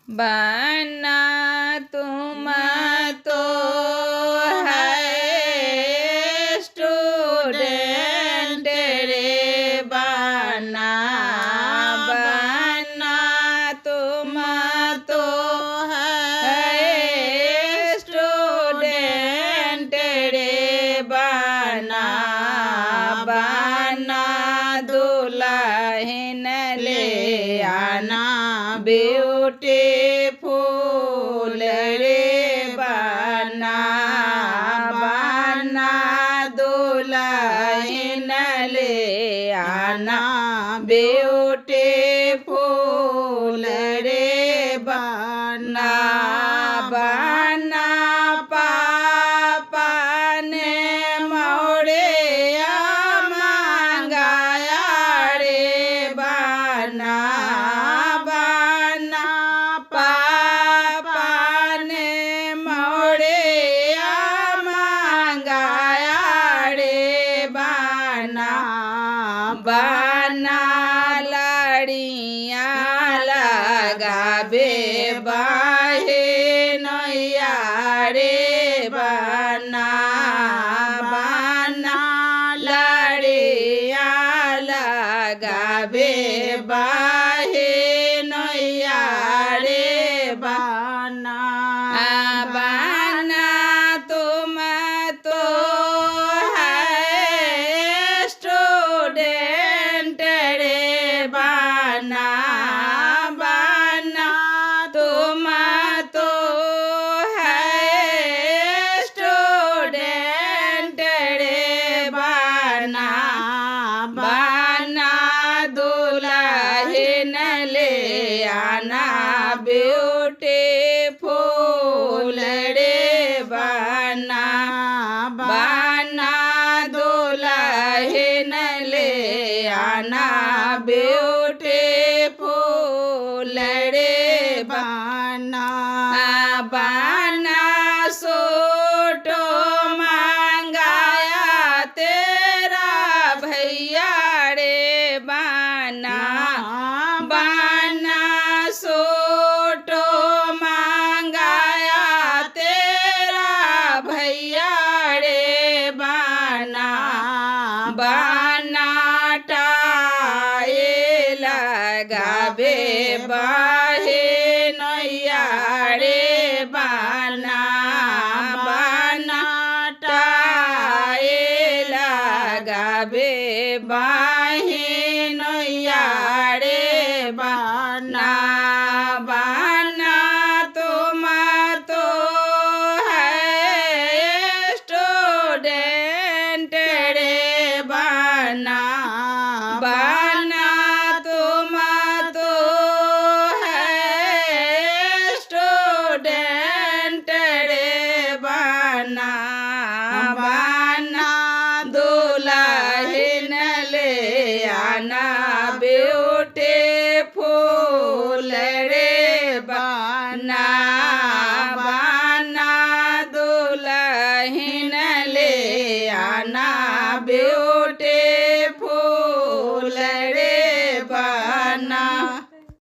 बना तुम तो है स्टूडेंट रे बना बना तुम तो है स्टूडेंट रे बना बना दुल्हन ले आना ब्यूटीफुल रे बना बना दुल्हन ले आना ब्यूटीफुल रे बना बना पापा ने मोरे मंगाया रे बना बना पापा ने मोरे मंगाया रे बना बना लड़ियाँ लगाबे बाहे नैया रे बना बना लड़ियाँ लगाबे बाहे नैया रे बना बना तुम तो है स्टूडेंट रे बना बना तुम तो है स्टूडेंट रे बना बना दुल्हन ले आना ब्यूटीफुल रे बना बना दुल्हन ले आना ब्यूटीफुल रे बना।